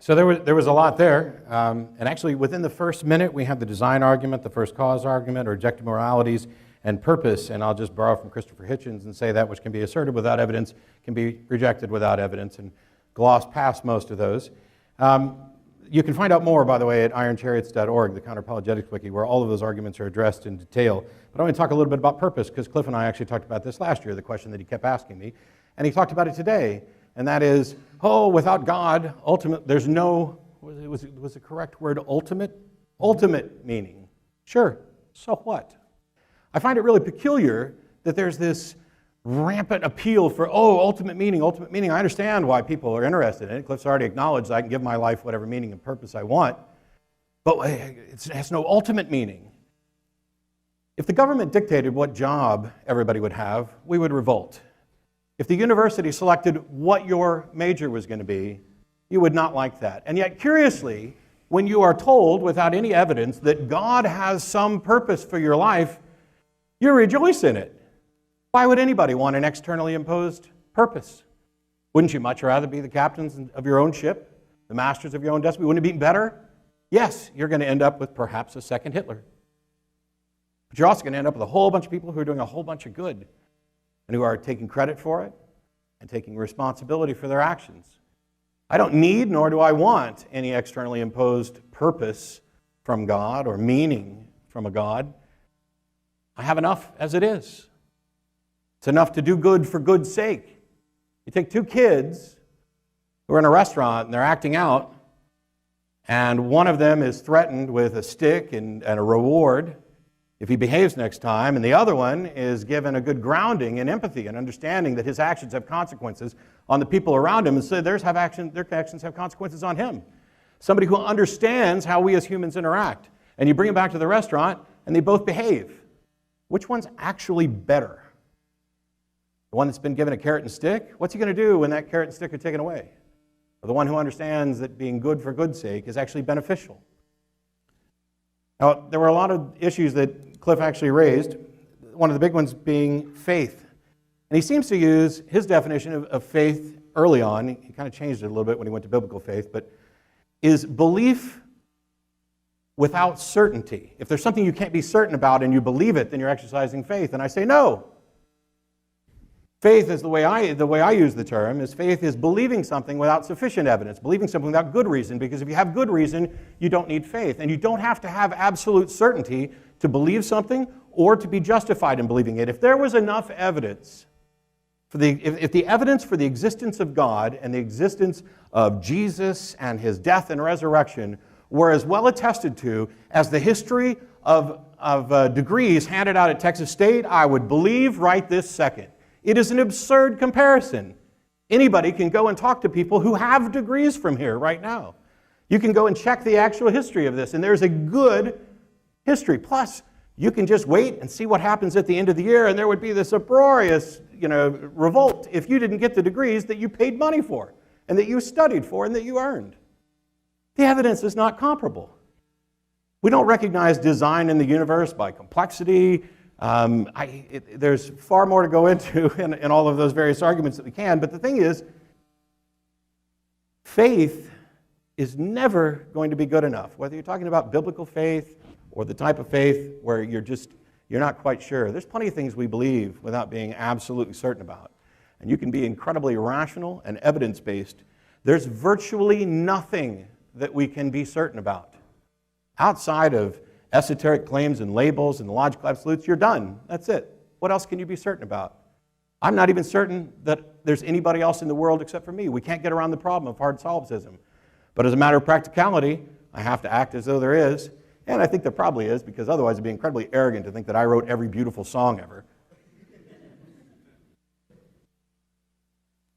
So there was a lot there, and actually within the first minute we have the design argument, the first cause argument, or objective moralities, and purpose, and I'll just borrow from Christopher Hitchens and say that which can be asserted without evidence can be rejected without evidence, and gloss past most of those. You can find out more, by the way, at ironchariots.org, the counter-apologetics wiki, where all of those arguments are addressed in detail. But I want to talk a little bit about purpose, because Cliff and I actually talked about this last year, the question that he kept asking me, and he talked about it today. And that is, without God, there's no, was the correct word ultimate? Ultimate meaning. Sure, so what? I find it really peculiar that there's this rampant appeal for, ultimate meaning, ultimate meaning. I understand why people are interested in it. Cliff's already acknowledged I can give my life whatever meaning and purpose I want, but it has no ultimate meaning. If the government dictated what job everybody would have, we would revolt. If the university selected what your major was going to be, you would not like that. And yet, curiously, when you are told without any evidence that God has some purpose for your life, you rejoice in it. Why would anybody want an externally imposed purpose? Wouldn't you much rather be the captains of your own ship, the masters of your own destiny? Wouldn't it be better? Yes, you're going to end up with perhaps a second Hitler. But you're also going to end up with a whole bunch of people who are doing a whole bunch of good, and who are taking credit for it and taking responsibility for their actions. I don't need, nor do I want, any externally imposed purpose from God or meaning from a God. I have enough as it is. It's enough to do good for good's sake. You take two kids who are in a restaurant and they're acting out, and one of them is threatened with a stick and a reward if he behaves next time, and the other one is given a good grounding in empathy and understanding that his actions have consequences on the people around him, and so their actions have consequences on him. Somebody who understands how we as humans interact. And you bring them back to the restaurant, and they both behave. Which one's actually better? The one that's been given a carrot and stick? What's he going to do when that carrot and stick are taken away? Or the one who understands that being good for good's sake is actually beneficial? Now, there were a lot of issues that Cliff actually raised, one of the big ones being faith. And he seems to use his definition of faith early on. He kind of changed it a little bit when he went to biblical faith, but is belief without certainty. If there's something you can't be certain about and you believe it, then you're exercising faith. And I say no. Faith is the way I use the term, is faith is believing something without sufficient evidence, believing something without good reason, because if you have good reason, you don't need faith. And you don't have to have absolute certainty to believe something or to be justified in believing it. If there was enough evidence, if the evidence for the existence of God and the existence of Jesus and his death and resurrection were as well attested to as the history of degrees handed out at Texas State, I would believe right this second. It is an absurd comparison. Anybody can go and talk to people who have degrees from here right now. You can go and check the actual history of this, and there's a good history. Plus, you can just wait and see what happens at the end of the year, and there would be this uproarious, revolt if you didn't get the degrees that you paid money for, and that you studied for, and that you earned. The evidence is not comparable. We don't recognize design in the universe by complexity. There's far more to go into in all of those various arguments that we can, but the thing is, faith is never going to be good enough. Whether you're talking about biblical faith or the type of faith where you're not quite sure. There's plenty of things we believe without being absolutely certain about. And you can be incredibly rational and evidence-based. There's virtually nothing that we can be certain about. Outside of esoteric claims and labels and the logical absolutes, you're done. That's it. What else can you be certain about? I'm not even certain that there's anybody else in the world except for me. We can't get around the problem of hard solipsism. But as a matter of practicality, I have to act as though there is, and I think there probably is, because otherwise it'd be incredibly arrogant to think that I wrote every beautiful song ever.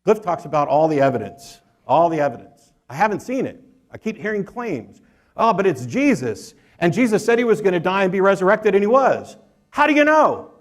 Cliff talks about all the evidence. All the evidence. I haven't seen it. I keep hearing claims. Oh, but it's Jesus. And Jesus said he was going to die and be resurrected, and he was. How do you know?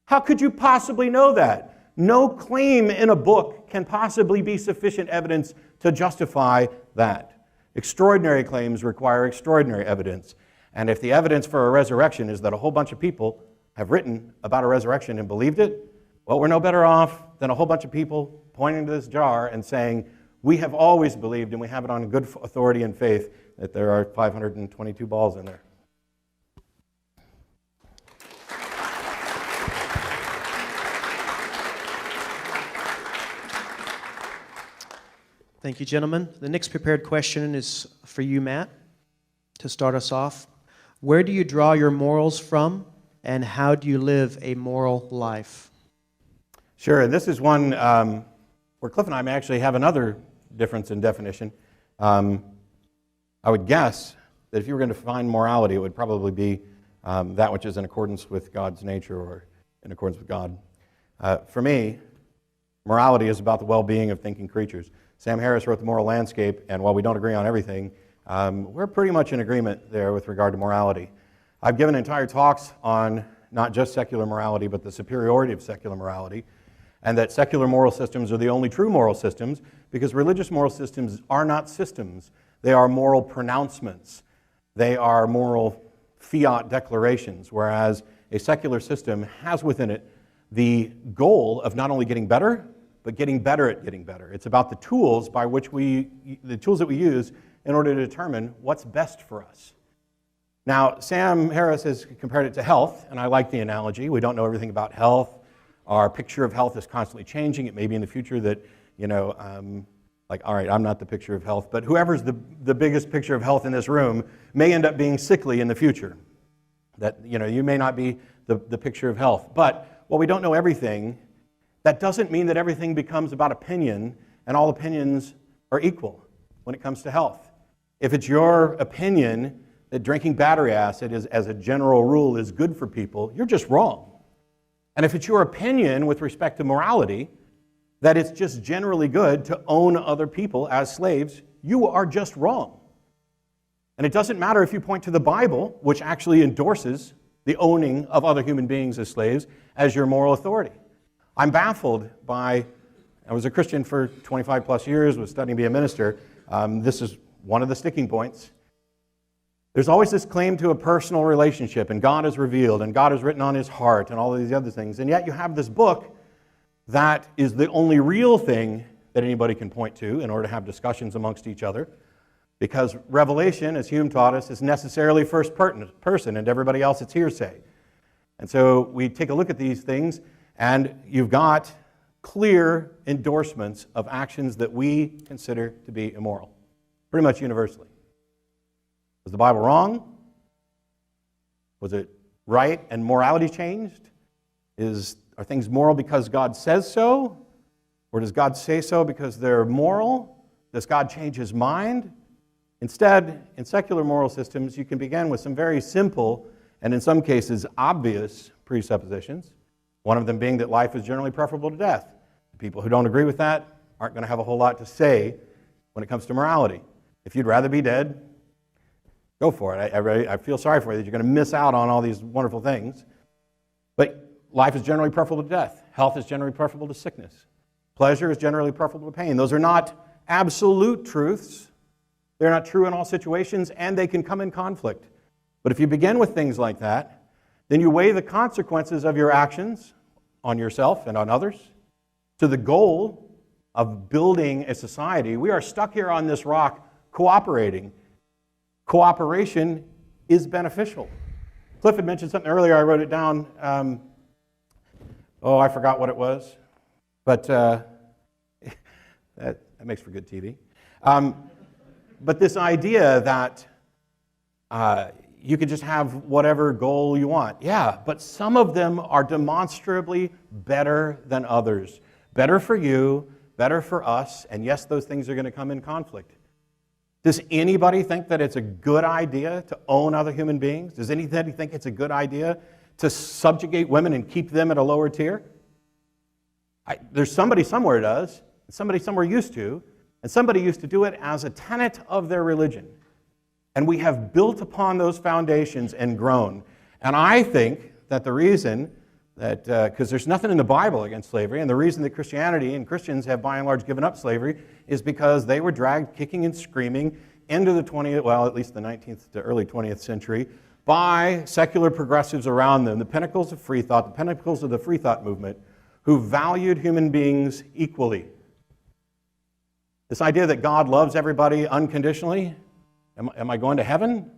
How could you possibly know that? No claim in a book can possibly be sufficient evidence to justify that. Extraordinary claims require extraordinary evidence. And if the evidence for a resurrection is that a whole bunch of people have written about a resurrection and believed it, well, we're no better off than a whole bunch of people pointing to this jar and saying, We have always believed, and we have it on good authority and faith, that there are 522 balls in there. Thank you, gentlemen. The next prepared question is for you, Matt, to start us off. Where do you draw your morals from, and how do you live a moral life? Sure. This is one where Cliffe and I may actually have another difference in definition. I would guess that if you were going to define morality, it would probably be that which is in accordance with God's nature or in accordance with God. For me, morality is about the well-being of thinking creatures. Sam Harris wrote The Moral Landscape, and while we don't agree on everything, we're pretty much in agreement there with regard to morality. I've given entire talks on not just secular morality, but the superiority of secular morality, and that secular moral systems are the only true moral systems, because religious moral systems are not systems. They are moral pronouncements. They are moral fiat declarations, whereas a secular system has within it the goal of not only getting better, but getting better at getting better. It's about the tools by which the tools that we use in order to determine what's best for us. Now, Sam Harris has compared it to health, and I like the analogy. We don't know everything about health. Our picture of health is constantly changing. It may be in the future that, all right, I'm not the picture of health, but whoever's the biggest picture of health in this room may end up being sickly in the future. That, you may not be the picture of health. But while we don't know everything, that doesn't mean that everything becomes about opinion and all opinions are equal when it comes to health. If it's your opinion that drinking battery acid is, as a general rule, is good for people, you're just wrong. And if it's your opinion with respect to morality that it's just generally good to own other people as slaves, you are just wrong. And it doesn't matter if you point to the Bible, which actually endorses the owning of other human beings as slaves, as your moral authority. I'm baffled by, I was a Christian for 25 plus years, was studying to be a minister. This is one of the sticking points. There's always this claim to a personal relationship, and God is revealed, and God is written on his heart, and all of these other things. And yet you have this book that is the only real thing that anybody can point to in order to have discussions amongst each other. Because Revelation, as Hume taught us, is necessarily first person, and everybody else it's hearsay. And so we take a look at these things, and you've got clear endorsements of actions that we consider to be immoral, pretty much universally. Was the Bible wrong? Was it right and morality changed? Are things moral because God says so? Or does God say so because they're moral? Does God change his mind? Instead, in secular moral systems, you can begin with some very simple and in some cases obvious presuppositions. One of them being that life is generally preferable to death. People who don't agree with that aren't going to have a whole lot to say when it comes to morality. If you'd rather be dead, go for it. I feel sorry for you that you're going to miss out on all these wonderful things. But life is generally preferable to death. Health is generally preferable to sickness. Pleasure is generally preferable to pain. Those are not absolute truths. They're not true in all situations, and they can come in conflict. But if you begin with things like that, then you weigh the consequences of your actions on yourself and on others to the goal of building a society. We are stuck here on this rock cooperating. Cooperation is beneficial. Cliffe had mentioned something earlier. I wrote it down. I forgot what it was. But that makes for good TV. But this idea that you could just have whatever goal you want. Yeah, but some of them are demonstrably better than others. Better for you, better for us, and yes, those things are going to come in conflict. Does anybody think that it's a good idea to own other human beings? Does anybody think it's a good idea to subjugate women and keep them at a lower tier? There's somebody somewhere does, somebody somewhere used to, and somebody used to do it as a tenet of their religion. And we have built upon those foundations and grown. And I think that the reason that, because there's nothing in the Bible against slavery, and the reason that Christianity and Christians have by and large given up slavery is because they were dragged kicking and screaming into the 20th, well, at least the 19th to early 20th century, by secular progressives around them, the pinnacles of free thought, the pinnacles of the free thought movement, who valued human beings equally. This idea that God loves everybody unconditionally, am I going to heaven?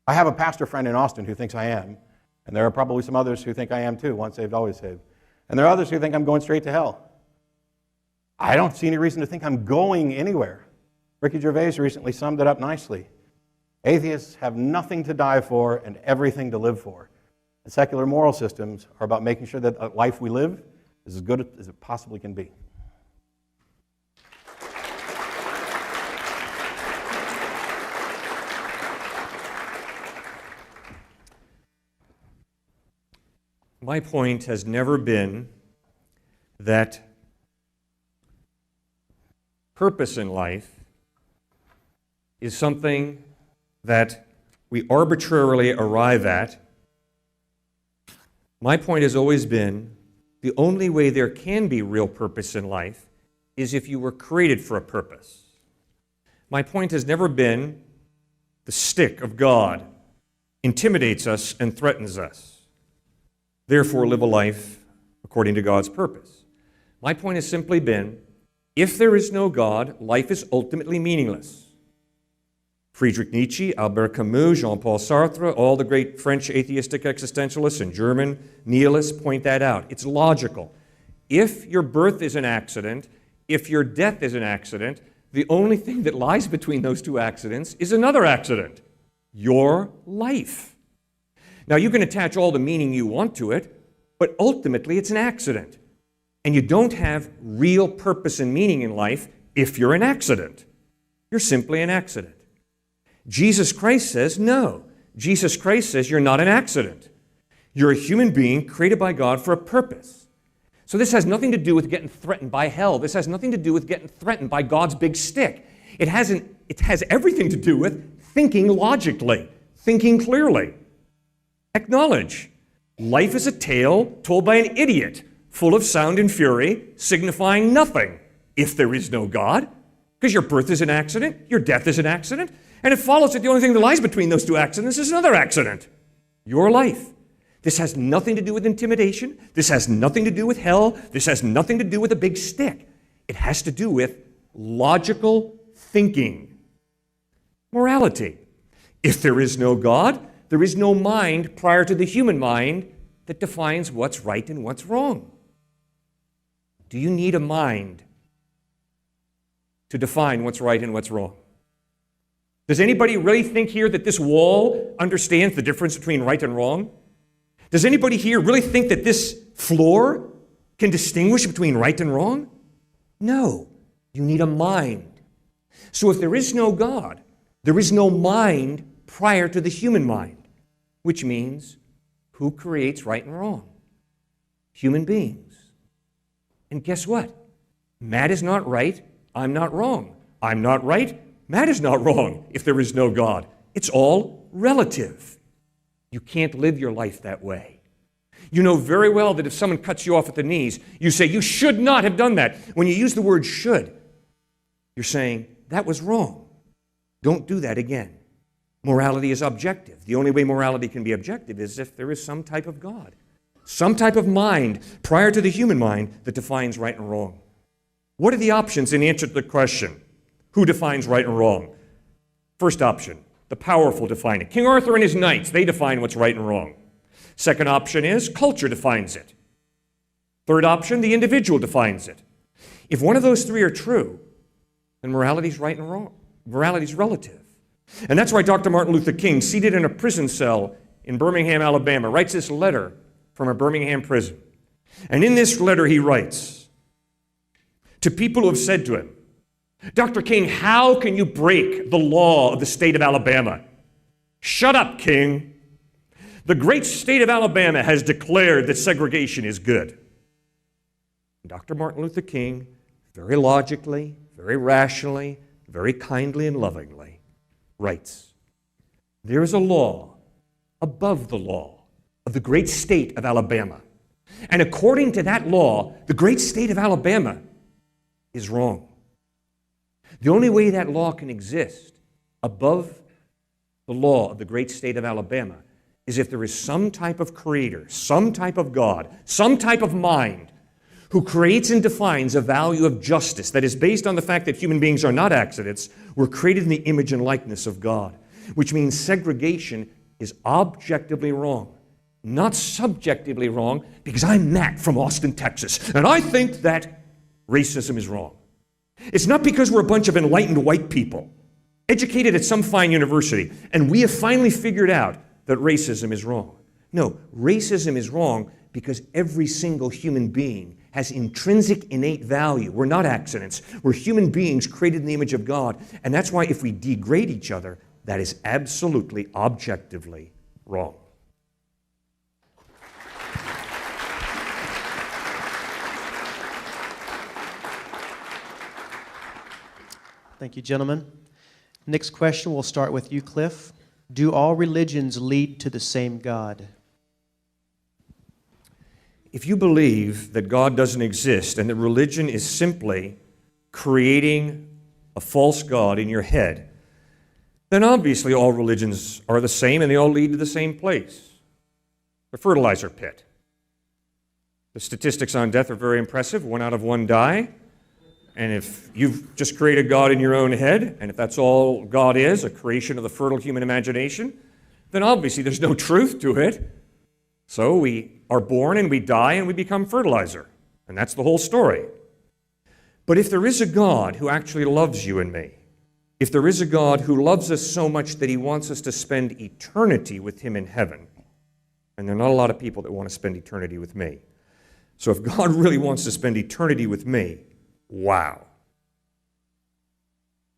I have a pastor friend in Austin who thinks I am, and there are probably some others who think I am too, once saved, always saved. And there are others who think I'm going straight to hell. I don't see any reason to think I'm going anywhere. Ricky Gervais recently summed it up nicely. Atheists have nothing to die for and everything to live for. And secular moral systems are about making sure that the life we live is as good as it possibly can be. My point has never been that purpose in life is something that we arbitrarily arrive at. My point has always been the only way there can be real purpose in life is if you were created for a purpose. My point has never been the stick of God intimidates us and threatens us. Therefore, live a life according to God's purpose. My point has simply been, if there is no God, life is ultimately meaningless. Friedrich Nietzsche, Albert Camus, Jean-Paul Sartre, all the great French atheistic existentialists and German nihilists point that out. It's logical. If your birth is an accident, if your death is an accident, the only thing that lies between those two accidents is another accident, your life. Now, you can attach all the meaning you want to it, but ultimately it's an accident. And you don't have real purpose and meaning in life if you're an accident. You're simply an accident. Jesus Christ says no. Jesus Christ says you're not an accident. You're a human being created by God for a purpose. So this has nothing to do with getting threatened by hell. This has nothing to do with getting threatened by God's big stick. It has everything to do with thinking logically, thinking clearly. Acknowledge, life is a tale told by an idiot, full of sound and fury, signifying nothing if there is no God, because your birth is an accident, your death is an accident, and it follows that the only thing that lies between those two accidents is another accident, your life. This has nothing to do with intimidation. This has nothing to do with hell. This has nothing to do with a big stick. It has to do with logical thinking. Morality. If there is no God, there is no mind prior to the human mind that defines what's right and what's wrong. Do you need a mind to define what's right and what's wrong? Does anybody really think here that this wall understands the difference between right and wrong? Does anybody here really think that this floor can distinguish between right and wrong? No. You need a mind. So if there is no God, there is no mind prior to the human mind, which means who creates right and wrong? Human beings. And guess what? Matt is not right, I'm not wrong. I'm not right, Matt is not wrong if there is no God. It's all relative. You can't live your life that way. You know very well that if someone cuts you off at the knees, you say, you should not have done that. When you use the word should, you're saying, that was wrong. Don't do that again. Morality is objective. The only way morality can be objective is if there is some type of God, some type of mind prior to the human mind that defines right and wrong. What are the options in answer to the question, who defines right and wrong? First option, the powerful define it. King Arthur and his knights, they define what's right and wrong. Second option is culture defines it. Third option, the individual defines it. If one of those three are true, then morality is right and wrong. Morality is relative. And that's why Dr. Martin Luther King, seated in a prison cell in Birmingham, Alabama, writes this letter from a Birmingham prison. And in this letter he writes to people who have said to him, Dr. King, how can you break the law of the state of Alabama? Shut up, King. The great state of Alabama has declared that segregation is good. Dr. Martin Luther King, very logically, very rationally, very kindly and lovingly, writes, there is a law above the law of the great state of Alabama. And according to that law, the great state of Alabama is wrong. The only way that law can exist above the law of the great state of Alabama is if there is some type of creator, some type of God, some type of mind who creates and defines a value of justice that is based on the fact that human beings are not accidents, we're created in the image and likeness of God, which means segregation is objectively wrong, not subjectively wrong, because I'm Matt from Austin, Texas, and I think that racism is wrong. It's not because we're a bunch of enlightened white people, educated at some fine university, and we have finally figured out that racism is wrong. No, racism is wrong because every single human being has intrinsic innate value. We're not accidents. We're human beings created in the image of God, and that's why if we degrade each other, that is absolutely, objectively wrong. Thank you, gentlemen. Next question, we'll start with you, Cliffe. Do all religions lead to the same God? If you believe that God doesn't exist and that religion is simply creating a false God in your head, then obviously all religions are the same and they all lead to the same place, the fertilizer pit. The statistics on death are very impressive. 1 out of 1 die. And if you've just created God in your own head, and if that's all God is, a creation of the fertile human imagination, then obviously there's no truth to it. So we are born and we die and we become fertilizer. And that's the whole story. But if there is a God who actually loves you and me, if there is a God who loves us so much that he wants us to spend eternity with him in heaven, and there are not a lot of people that want to spend eternity with me. So if God really wants to spend eternity with me, wow.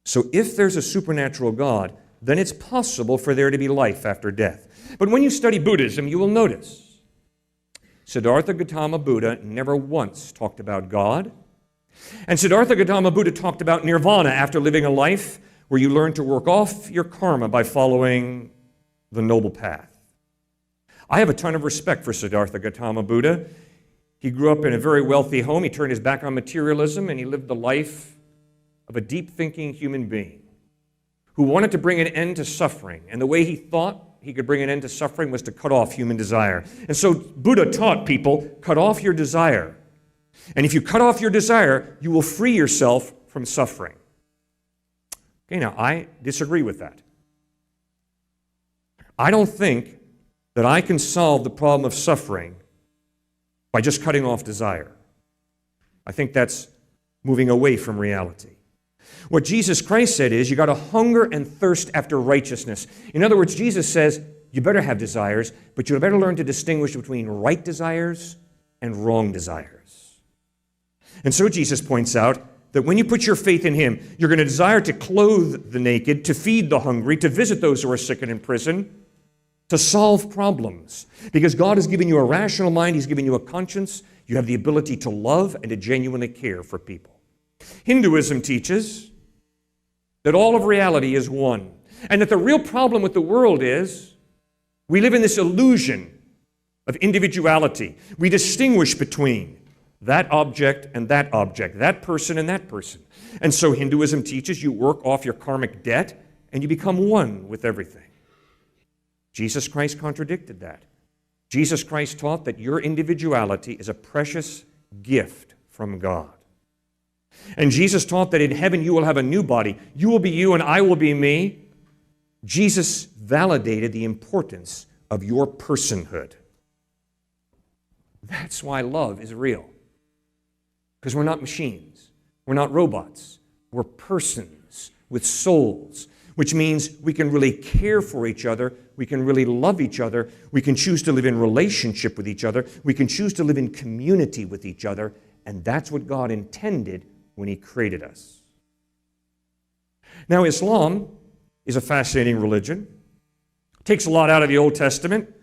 So if there's a supernatural God, then it's possible for there to be life after death. But when you study Buddhism, you will notice Siddhartha Gautama Buddha never once talked about God. And Siddhartha Gautama Buddha talked about nirvana after living a life where you learn to work off your karma by following the noble path. I have a ton of respect for Siddhartha Gautama Buddha. He grew up in a very wealthy home. He turned his back on materialism, and he lived the life of a deep-thinking human being who wanted to bring an end to suffering. And the way he thought he could bring an end to suffering was to cut off human desire. And so Buddha taught people, cut off your desire. And if you cut off your desire, you will free yourself from suffering. Okay, now I disagree with that. I don't think that I can solve the problem of suffering by just cutting off desire. I think that's moving away from reality. What Jesus Christ said is, you got to hunger and thirst after righteousness. In other words, Jesus says, you better have desires, but you better learn to distinguish between right desires and wrong desires. And so Jesus points out that when you put your faith in him, you're going to desire to clothe the naked, to feed the hungry, to visit those who are sick and in prison, to solve problems. Because God has given you a rational mind, he's given you a conscience, you have the ability to love and to genuinely care for people. Hinduism teaches that all of reality is one, and that the real problem with the world is we live in this illusion of individuality. We distinguish between that object and that person and that person. And so Hinduism teaches you work off your karmic debt and you become one with everything. Jesus Christ contradicted that. Jesus Christ taught that your individuality is a precious gift from God. And Jesus taught that in heaven you will have a new body. You will be you and I will be me. Jesus validated the importance of your personhood. That's why love is real. Because we're not machines. We're not robots. We're persons with souls, which means we can really care for each other. We can really love each other. We can choose to live in relationship with each other. We can choose to live in community with each other. And that's what God intended when he created us. Now, Islam is a fascinating religion. It takes a lot out of the Old Testament.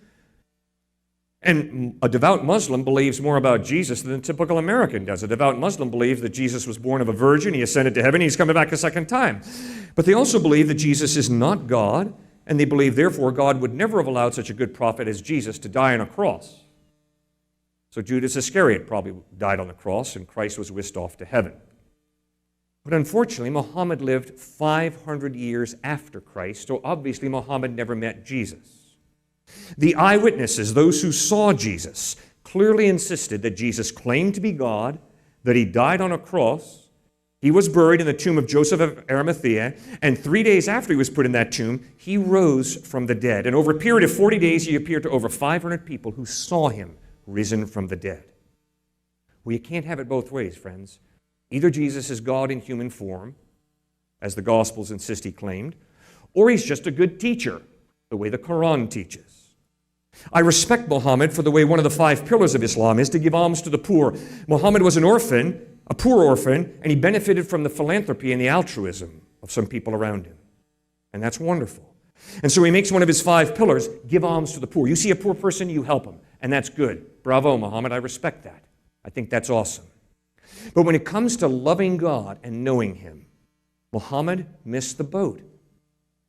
And a devout Muslim believes more about Jesus than a typical American does. A devout Muslim believes that Jesus was born of a virgin, he ascended to heaven, he's coming back a second time. But they also believe that Jesus is not God, and they believe, therefore, God would never have allowed such a good prophet as Jesus to die on a cross. So Judas Iscariot probably died on the cross, and Christ was whisked off to heaven. But unfortunately, Muhammad lived 500 years after Christ, so obviously Muhammad never met Jesus. The eyewitnesses, those who saw Jesus, clearly insisted that Jesus claimed to be God, that he died on a cross, he was buried in the tomb of Joseph of Arimathea, and 3 days after he was put in that tomb, he rose from the dead. And over a period of 40 days, he appeared to over 500 people who saw him risen from the dead. Well, you can't have it both ways, friends. Either Jesus is God in human form, as the Gospels insist he claimed, or he's just a good teacher, the way the Quran teaches. I respect Muhammad for the way one of the 5 pillars of Islam is to give alms to the poor. Muhammad was an orphan, a poor orphan, and he benefited from the philanthropy and the altruism of some people around him. And that's wonderful. And so he makes one of his 5 pillars, give alms to the poor. You see a poor person, you help him. And that's good. Bravo, Muhammad. I respect that. I think that's awesome. But when it comes to loving God and knowing him, Muhammad missed the boat.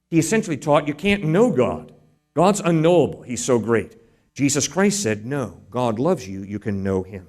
He essentially taught you can't know God. God's unknowable. He's so great. Jesus Christ said, no, God loves you. You can know him.